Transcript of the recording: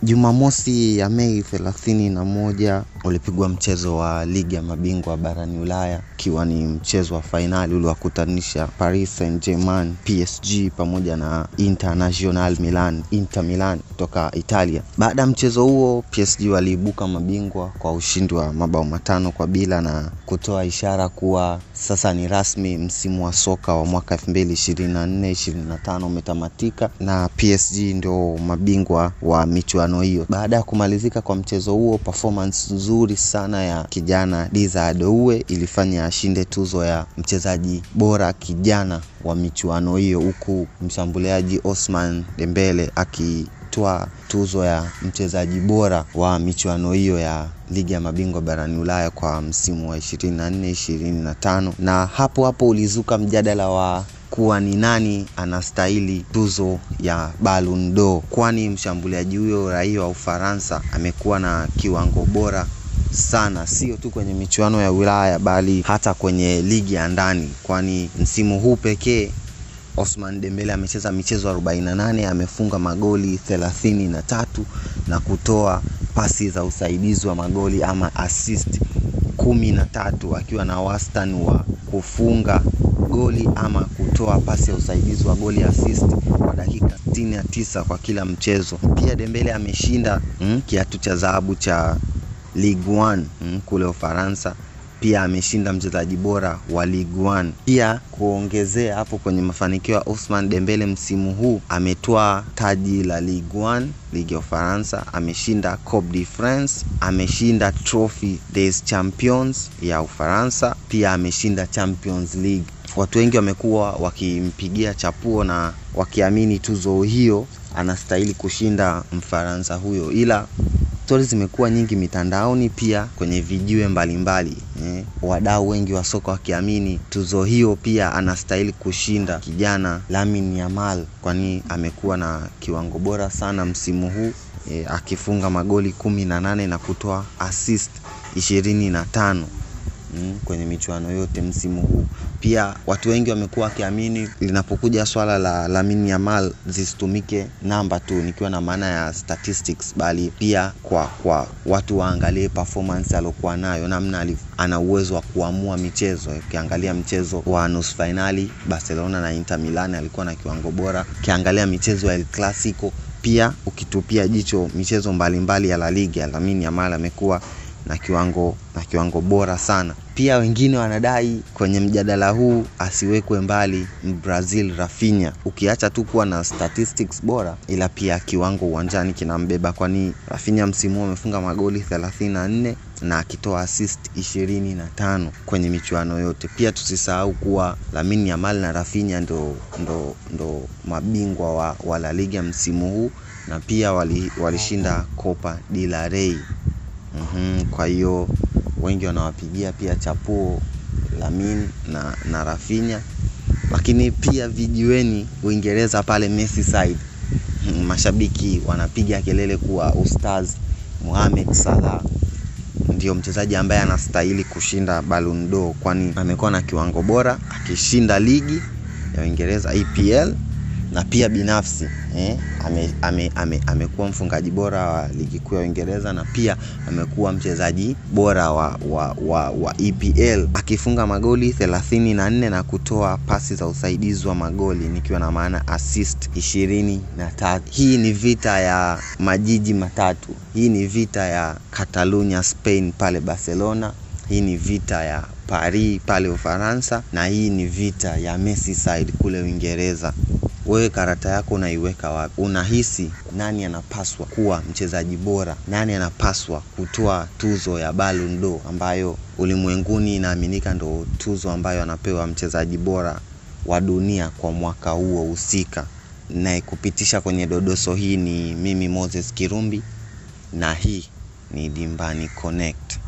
Jumamosi ya Mei 31 ulipigwa mchezo wa ligi ya mabingwa barani Ulaya, ikiwa ni mchezo wa finali uliowakutanisha Paris Saint-Germain PSG pamoja na Inter Milan kutoka Italia. Baada ya mchezo huo, PSG waliibuka mabingwa kwa ushindi wa mabao 5-0 na kutoa ishara kuwa sasa ni rasmi msimu wa soka wa mwaka 2024-2025 umetamatika na PSG ndio mabingwa wa michuano hiyo. Baada ya kumalizika kwa mchezo huo, performance nzuri sana ya kijana Diza Adoue ilifanya ashinde tuzo ya mchezaji bora kijana wa michuano hiyo, huku mshambuliaji Ousmane Dembele akitoa tuzo ya mchezaji bora wa michuano hiyo ya ligi ya mabingwa barani Ulaya kwa msimu wa 24-25. Na hapo ulizuka mjadala wa kuwa ni nani anastahili tuzo ya Ballon d'Or, kwani mshambuliaji huyo raia wa Ufaransa amekuwa na kiwango bora sana, sio tu kwenye michuano ya Ulaya bali hata kwenye ligi ya ndani, kwani msimu huu pekee Ousmane Dembele amecheza michezo 48, amefunga magoli 33 na kutoa pasi za usaidizi wa magoli ama assist 13, akiwa na wastani wa kufunga goli ama kutoa pasi ya usaidizi wa goli assist kwa dakika 69 kwa kila mchezo. Pia Dembele ameshinda kiatu cha dhahabu cha Ligue 1 kule Ufaransa. Pia ameshinda mchezaji bora wa Ligue 1. Pia kuongezea hapo kwenye mafanikio ya Ousmane Dembele msimu huu, ametoa taji la Ligue 1 ligi ya Ufaransa, ameshinda Coupe de France, ameshinda Trophée des Champions ya Ufaransa, pia ameshinda Champions League. Watu wengi wamekuwa wakimpigia chapuo na wakiamini tuzo hiyo anastahili kushinda Mfaransa huyo, ila stories zimekuwa nyingi mitandaoni, pia kwenye vijiwe mbalimbali. Wadau wengi wa soka wakiamini tuzo hiyo pia anastahili kushinda kijana Lamine Yamal, kwani amekuwa na kiwango bora sana msimu huu, akifunga magoli 18 na kutoa assist 25 kwenye michuano yote msimu huu. Pia watu wengi wamekuwa wakiamini linapokuja swala la Lamine Yamal zisitumike namba tu, nikiwa na maana ya statistics, bali pia kwa watu waangalie performance alokuwa nayo, namna ana uwezo wa kuamua michezo. Ukiangalia mchezo wa nusu finali Barcelona na Inter Milan alikuwa na kiwango bora. Ukiangalia michezo ya El Clasico, pia ukitupia jicho michezo mbalimbali ya La Liga, Lamine Yamal amekuwa na kiwango bora sana. Pia wengine wanadai kwenye mjadala huu asiwekwe mbali Brazil Rafinha, ukiacha tu kuwa na statistics bora, ila pia kiwango uwanjani kinambeba, kwani Rafinha msimu amefunga magoli 34 na akitoa assist 25 kwenye michuano yote. Pia tusisahau kuwa Lamine Yamal na Rafinha ndo mabingwa wa La Liga msimu huu, na pia walishinda Copa del Rey. Kwa hiyo wengi wanawapigia pia chapuo Lamine na Rafinha. Lakini pia vijiweni Uingereza pale Merseyside, mashabiki wanapiga kelele kuwa Ustaz Mohamed Salah ndio mchezaji ambaye anastahili kushinda Ballon d'Or, kwani amekuwa na kiwango bora akishinda ligi ya Uingereza EPL, na pia binafsi amekuwa mfungaji bora wa ligi kuu ya Uingereza, na pia amekuwa mchezaji bora wa EPL akifunga magoli 34 na kutoa pasi za usaidizi wa magoli, nikiwa na maana assist 23. Hii ni vita ya majiji matatu. Hii ni vita ya Catalonia Spain pale Barcelona, hii ni vita ya Paris pale Ufaransa, na hii ni vita ya Merseyside kule Uingereza. Wewe karata yako unaiweka wapi? Unahisi nani anapaswa kuwa mchezaji bora? Nani anapaswa kutoa tuzo ya Ballon d'Or, ambayo ulimwenguni inaaminika ndo tuzo ambayo anapewa mchezaji bora wa dunia kwa mwaka huo husika? Na kupitisha kwenye dodoso hii ni mimi Moses Kirumbi, na hii ni Dimbani Connect.